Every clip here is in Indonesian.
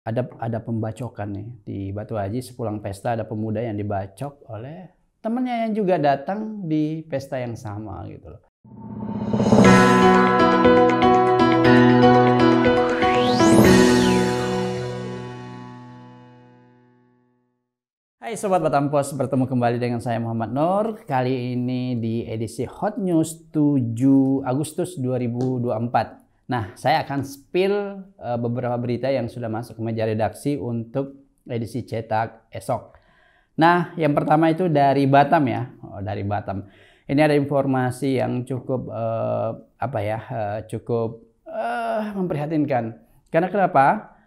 Ada pembacokan nih di Batu Haji sepulang pesta ada pemuda yang dibacok oleh temennya yang juga datang di pesta yang sama gitu loh. Hai Sobat Batampos, bertemu kembali dengan saya Muhammad Nur. Kali ini di edisi Hot News 7 Agustus 2024. Nah, saya akan spill beberapa berita yang sudah masuk ke meja redaksi untuk edisi cetak esok. Nah, yang pertama itu dari Batam ya. Dari Batam. Ini ada informasi yang cukup cukup memprihatinkan. Karena kenapa?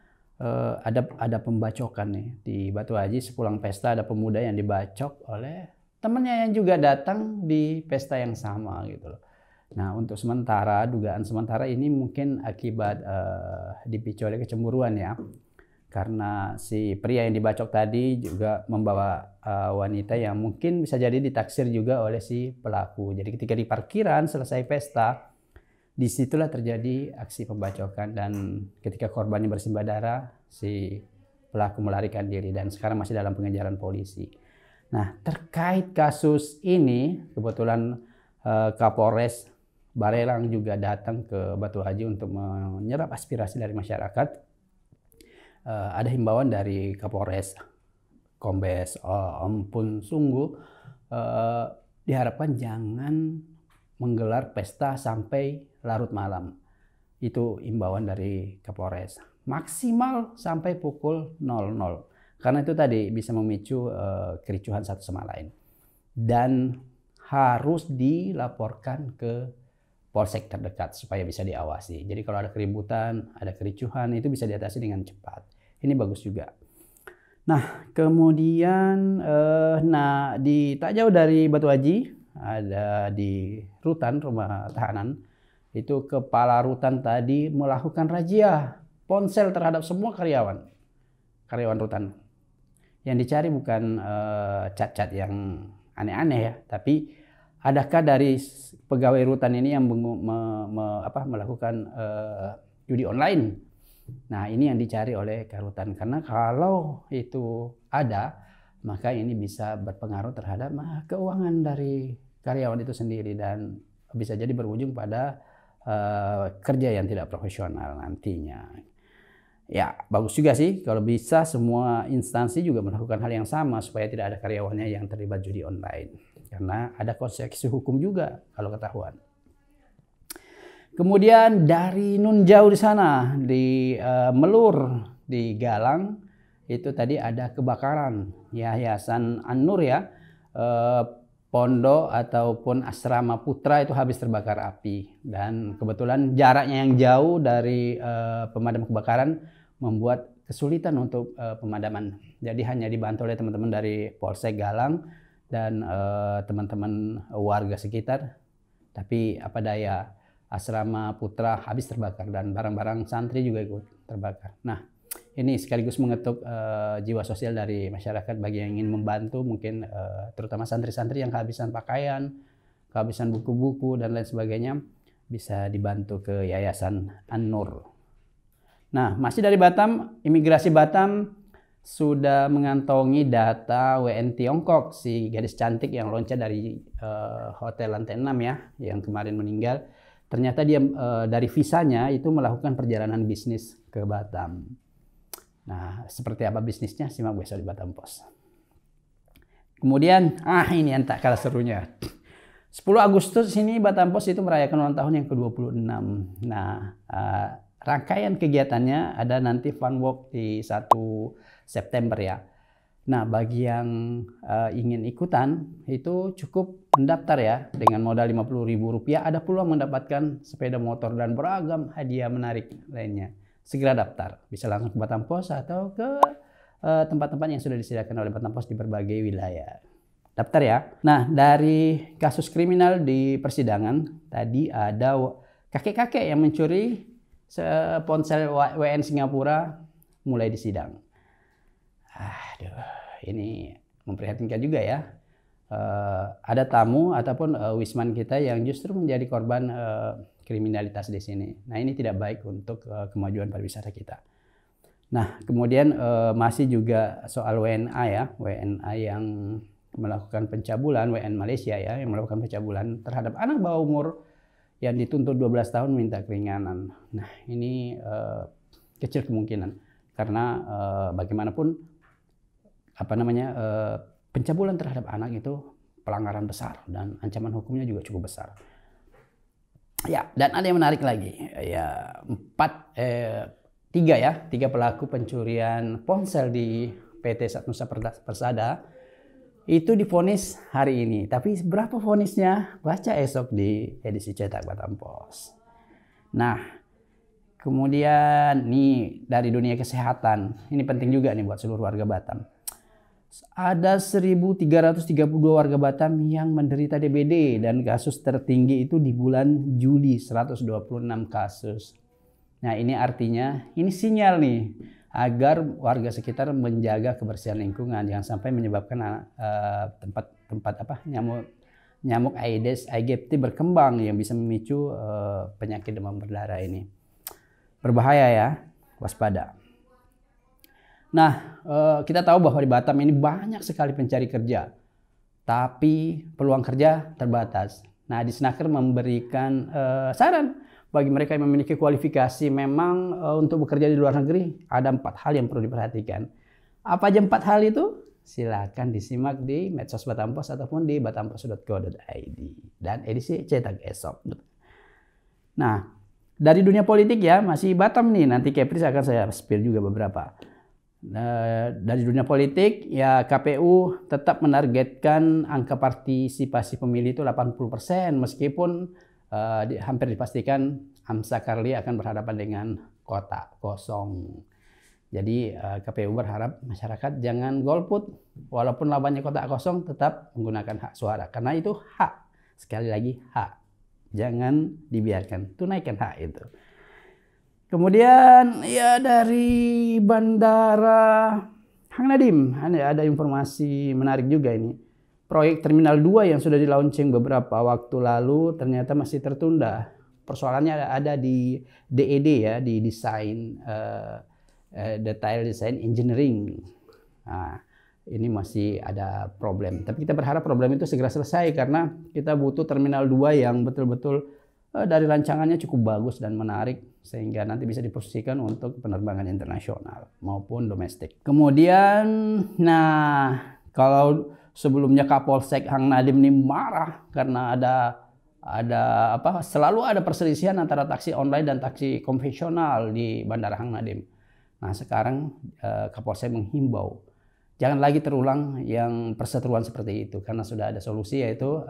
Ada pembacokan nih di Batu Haji sepulang pesta ada pemuda yang dibacok oleh temennya yang juga datang di pesta yang sama gitu loh. Nah, untuk sementara dugaan sementara ini mungkin akibat dipicu oleh kecemburuan ya, karena si pria yang dibacok tadi juga membawa wanita yang mungkin bisa jadi ditaksir juga oleh si pelaku. Jadi ketika di parkiran selesai pesta, disitulah terjadi aksi pembacokan dan ketika korbannya bersimbah darah, si pelaku melarikan diri dan sekarang masih dalam pengejaran polisi. Nah, terkait kasus ini, kebetulan Kapolres Barelang juga datang ke Batu Haji untuk menyerap aspirasi dari masyarakat. Ada himbauan dari Kapolres, Kombes Ampun Sungguh, diharapkan jangan menggelar pesta sampai larut malam. Itu imbauan dari Kapolres. Maksimal sampai pukul 00. Karena itu tadi bisa memicu kericuhan satu sama lain. Dan harus dilaporkan ke polsek terdekat supaya bisa diawasi. Jadi kalau ada keributan, ada kericuhan, itu bisa diatasi dengan cepat. Ini bagus juga. Nah, kemudian di tak jauh dari Batu Haji, ada di rutan rumah tahanan, itu kepala rutan tadi melakukan razia ponsel terhadap semua karyawan rutan. Yang dicari bukan cat-cat yang aneh-aneh ya, tapi adakah dari pegawai rutan ini yang melakukan judi online. Nah, ini yang dicari oleh Karutan, karena kalau itu ada, maka ini bisa berpengaruh terhadap keuangan dari karyawan itu sendiri dan bisa jadi berujung pada kerja yang tidak profesional nantinya. Ya, bagus juga sih kalau bisa semua instansi juga melakukan hal yang sama supaya tidak ada karyawannya yang terlibat judi online. Karena ada konsekuensi hukum juga kalau ketahuan. Kemudian dari nun jauh di sana, di Melur, di Galang, itu tadi ada kebakaran. Yayasan An-Nur ya, pondok ataupun asrama putra itu habis terbakar api. Dan kebetulan jaraknya yang jauh dari pemadam kebakaran membuat kesulitan untuk pemadaman. Jadi hanya dibantu oleh teman-teman dari Polsek Galang dan teman-teman warga sekitar. Tapi apa daya, asrama putra habis terbakar dan barang-barang santri juga ikut terbakar. Nah, ini sekaligus mengetuk jiwa sosial dari masyarakat bagi yang ingin membantu, mungkin terutama santri-santri yang kehabisan pakaian, kehabisan buku-buku dan lain sebagainya, bisa dibantu ke Yayasan An-Nur. Nah, masih dari Batam, imigrasi Batam sudah mengantongi data WN Tiongkok, si gadis cantik yang loncat dari hotel lantai 6 ya, yang kemarin meninggal. Ternyata dia dari visanya itu melakukan perjalanan bisnis ke Batam. Nah, seperti apa bisnisnya? Simak besok di Batam Post. Kemudian, ini yang tak kalah serunya. 10 Agustus ini Batam Post itu merayakan ulang tahun yang ke-26. Nah, rangkaian kegiatannya ada nanti fun walk di 1 September ya. Nah, bagi yang ingin ikutan itu cukup mendaftar ya, dengan modal Rp50.000 ada peluang mendapatkan sepeda motor dan beragam hadiah menarik lainnya. Segera daftar, bisa langsung ke Batam Pos atau ke tempat-tempat yang sudah disediakan oleh Batam Pos di berbagai wilayah. Daftar ya. Nah, dari kasus kriminal di persidangan tadi ada kakek-kakek yang mencuri ponsel WN Singapura mulai disidang. Aduh, ini memprihatinkan juga ya. Ada tamu ataupun wisman kita yang justru menjadi korban kriminalitas di sini. Nah, ini tidak baik untuk kemajuan pariwisata kita. Nah, kemudian masih juga soal WNA ya, WNA yang melakukan pencabulan, WNA Malaysia ya, yang melakukan pencabulan terhadap anak bawah umur yang dituntut 12 tahun minta keringanan. Nah, ini kecil kemungkinan karena bagaimanapun pencabulan terhadap anak itu pelanggaran besar dan ancaman hukumnya juga cukup besar. Ya, dan ada yang menarik lagi. Ya, tiga pelaku pencurian ponsel di PT Satnusa Persada itu divonis hari ini. Tapi berapa vonisnya? Baca esok di edisi cetak Batam Pos. Nah, kemudian nih dari dunia kesehatan. Ini penting juga nih buat seluruh warga Batam. Ada 1.332 warga Batam yang menderita DBD dan kasus tertinggi itu di bulan Juli 126 kasus. Nah, ini artinya, ini sinyal nih agar warga sekitar menjaga kebersihan lingkungan, jangan sampai menyebabkan nyamuk Aedes aegypti berkembang yang bisa memicu penyakit demam berdarah ini. Berbahaya ya, waspada. Nah, kita tahu bahwa di Batam ini banyak sekali pencari kerja, tapi peluang kerja terbatas. Nah, Disnaker memberikan saran bagi mereka yang memiliki kualifikasi memang untuk bekerja di luar negeri, ada 4 hal yang perlu diperhatikan. Apa aja 4 hal itu? Silakan disimak di medsos Batam Pos ataupun di batampos.co.id dan edisi cetak esok. Nah, dari dunia politik ya, masih Batam nih, nanti Kepris akan saya spill juga beberapa. Dari dunia politik ya, KPU tetap menargetkan angka partisipasi pemilih itu 80% meskipun hampir dipastikan Amsa Karli akan berhadapan dengan kotak kosong. Jadi KPU berharap masyarakat jangan golput, walaupun lawannya kotak kosong tetap menggunakan hak suara karena itu hak. Sekali lagi hak, jangan dibiarkan, tunaikan hak itu. Kemudian ya dari Bandara Hang Nadim ada informasi menarik juga ini. Proyek Terminal 2 yang sudah di-launching beberapa waktu lalu ternyata masih tertunda. Persoalannya ada di DED ya, di desain detail design engineering. Nah, ini masih ada problem. Tapi kita berharap problem itu segera selesai karena kita butuh Terminal 2 yang betul-betul dari rancangannya cukup bagus dan menarik sehingga nanti bisa diposisikan untuk penerbangan internasional maupun domestik. Kemudian, nah kalau sebelumnya Kapolsek Hang Nadim ini marah karena selalu ada perselisihan antara taksi online dan taksi konvensional di Bandara Hang Nadim. Nah, sekarang Kapolsek menghimbau jangan lagi terulang yang perseteruan seperti itu karena sudah ada solusi yaitu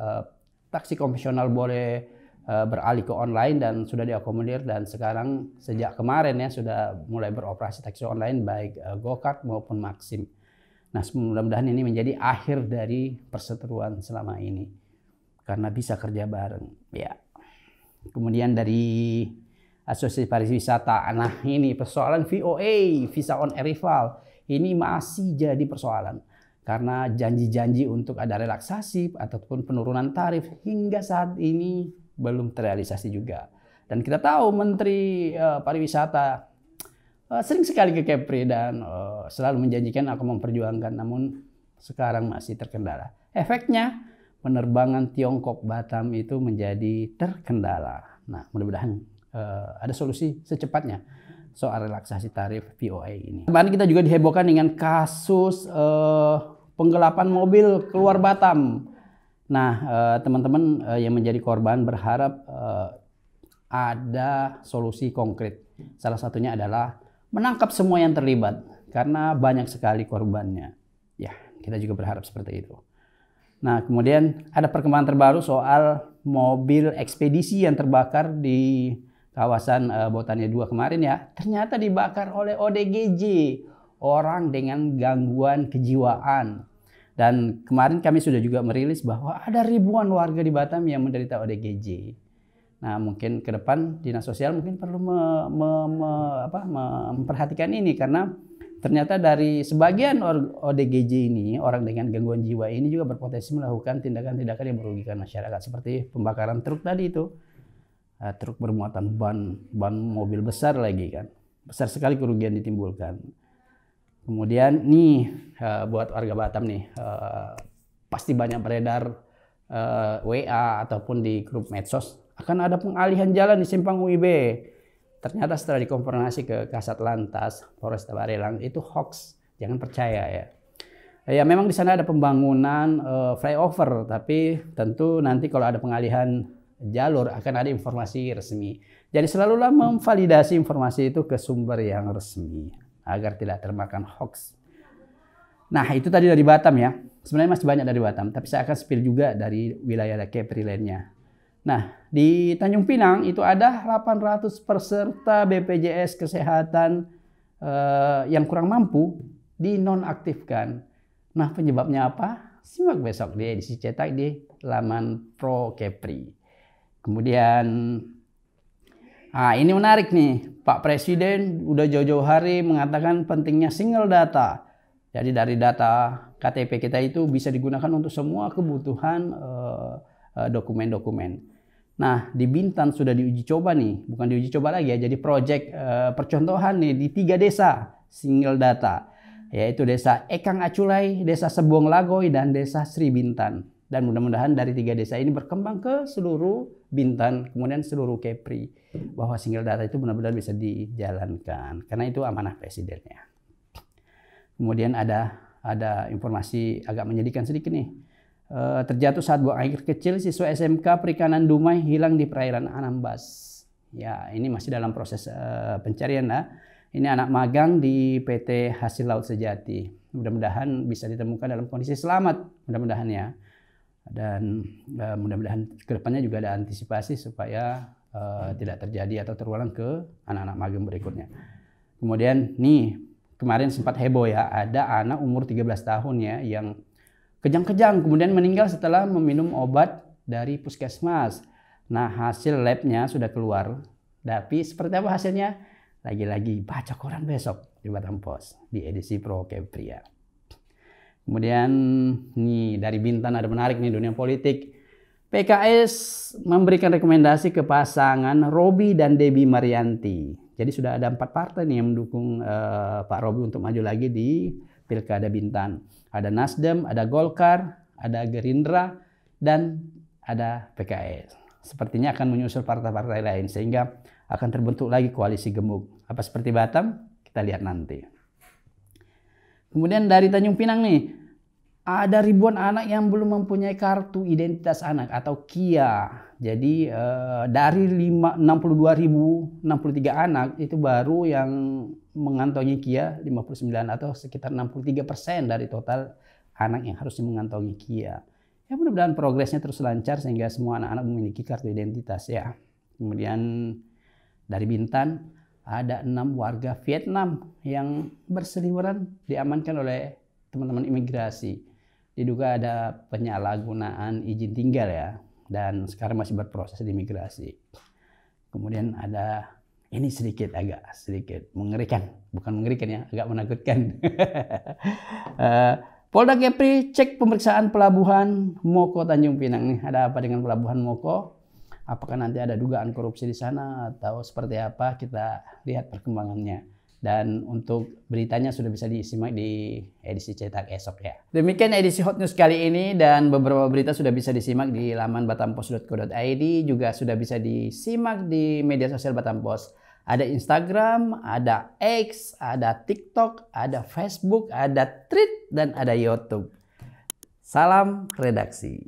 taksi konvensional boleh beralih ke online dan sudah diakomodir dan sekarang sejak kemarin ya sudah mulai beroperasi taksi online baik GoCard maupun Maxim. Nah, mudah-mudahan ini menjadi akhir dari perseteruan selama ini karena bisa kerja bareng ya. Kemudian dari Asosiasi Pariwisata, nah ini persoalan VOA, Visa on Arrival, ini masih jadi persoalan karena janji-janji untuk ada relaksasi ataupun penurunan tarif hingga saat ini belum terrealisasi juga. Dan kita tahu Menteri Pariwisata sering sekali ke Kepri dan selalu menjanjikan akan memperjuangkan, namun sekarang masih terkendala. Efeknya penerbangan Tiongkok Batam itu menjadi terkendala. Nah, mudah-mudahan ada solusi secepatnya soal relaksasi tarif VOA ini. Kemarin kita juga dihebohkan dengan kasus penggelapan mobil keluar Batam. Nah, teman-teman yang menjadi korban berharap ada solusi konkret. Salah satunya adalah menangkap semua yang terlibat karena banyak sekali korbannya. Ya, kita juga berharap seperti itu. Nah, kemudian ada perkembangan terbaru soal mobil ekspedisi yang terbakar di kawasan Botania 2 kemarin ya. Ternyata dibakar oleh ODGJ, orang dengan gangguan kejiwaan. Dan kemarin kami sudah juga merilis bahwa ada ribuan warga di Batam yang menderita ODGJ. Nah, mungkin ke depan Dinas Sosial mungkin perlu memperhatikan ini karena ternyata dari sebagian ODGJ ini, orang dengan gangguan jiwa ini juga berpotensi melakukan tindakan-tindakan yang merugikan masyarakat seperti pembakaran truk tadi itu. Truk bermuatan ban mobil besar lagi kan. besar sekali kerugian ditimbulkan. Kemudian nih buat warga Batam nih, pasti banyak beredar WA ataupun di grup medsos akan ada pengalihan jalan di simpang UIB. Ternyata setelah dikonfirmasi ke Kasat Lantas Polresta Barelang itu hoax, jangan percaya ya. Ya memang di sana ada pembangunan flyover, tapi tentu nanti kalau ada pengalihan jalur akan ada informasi resmi. Jadi selalulah memvalidasi informasi itu ke sumber yang resmi agar tidak termakan hoax. Nah itu tadi dari Batam ya. Sebenarnya masih banyak dari Batam, tapi saya akan spill juga dari wilayah Kepri lainnya. Nah di Tanjung Pinang itu ada 800 peserta BPJS Kesehatan yang kurang mampu dinonaktifkan. Nah penyebabnya apa? Simak besok di edisi cetak di laman Pro Kepri. Kemudian ini menarik nih, Pak Presiden udah jauh-jauh hari mengatakan pentingnya single data. Jadi dari data KTP kita itu bisa digunakan untuk semua kebutuhan dokumen-dokumen. Nah di Bintan sudah diuji coba nih, bukan diuji coba lagi ya, jadi proyek percontohan nih di 3 desa single data. Yaitu Desa Ekang Aculai, Desa Sebuang Lagoy, dan Desa Sri Bintan. Dan mudah-mudahan dari 3 desa ini berkembang ke seluruh Bintan, kemudian seluruh Kepri. Bahwa single data itu benar-benar bisa dijalankan. Karena itu amanah presidennya. Kemudian ada informasi agak menyedihkan sedikit nih. Terjatuh saat buang air kecil, siswa SMK Perikanan Dumai hilang di perairan Anambas. Ya, ini masih dalam proses pencarian ya. Ini anak magang di PT Hasil Laut Sejati. Mudah-mudahan bisa ditemukan dalam kondisi selamat. Mudah-mudahan ya. Dan mudah-mudahan kedepannya juga ada antisipasi supaya tidak terjadi atau terulang ke anak-anak magang berikutnya. Kemudian nih kemarin sempat heboh ya. Ada anak umur 13 tahun ya yang kejang-kejang kemudian meninggal setelah meminum obat dari puskesmas. Nah hasil labnya sudah keluar. Tapi seperti apa hasilnya? Lagi-lagi baca koran besok di Batam Pos di edisi Pro Kepri ya. Kemudian nih dari Bintan ada menarik nih dunia politik. PKS memberikan rekomendasi ke pasangan Robi dan Debbie Marianti. Jadi sudah ada 4 partai nih yang mendukung Pak Robi untuk maju lagi di Pilkada Bintan. Ada Nasdem, ada Golkar, ada Gerindra, dan ada PKS. Sepertinya akan menyusul partai-partai lain sehingga akan terbentuk lagi koalisi gemuk. Apa seperti Batam? Kita lihat nanti. Kemudian dari Tanjung Pinang nih, ada ribuan anak yang belum mempunyai kartu identitas anak atau KIA. Jadi dari 62.063 anak itu baru yang mengantongi KIA 59 atau sekitar 63% dari total anak yang harusnya mengantongi KIA. Ya mudah-mudahan progresnya terus lancar sehingga semua anak-anak memiliki kartu identitas ya. Kemudian dari Bintan ada 6 warga Vietnam yang berseliweran diamankan oleh teman-teman imigrasi. Diduga ada penyalahgunaan izin tinggal ya, dan sekarang masih berproses di imigrasi. Kemudian ada ini agak sedikit mengerikan, bukan mengerikan ya, agak menakutkan. Polda Kepri cek pemeriksaan pelabuhan Moko Tanjung Pinang nih. Ada apa dengan pelabuhan Moko? Apakah nanti ada dugaan korupsi di sana atau seperti apa? Kita lihat perkembangannya. Dan untuk beritanya sudah bisa disimak di edisi cetak esok ya. Demikian edisi Hot News kali ini dan beberapa berita sudah bisa disimak di laman batampos.co.id, juga sudah bisa disimak di media sosial Batam Pos. Ada Instagram, ada X, ada TikTok, ada Facebook, ada Thread, dan ada YouTube. Salam redaksi.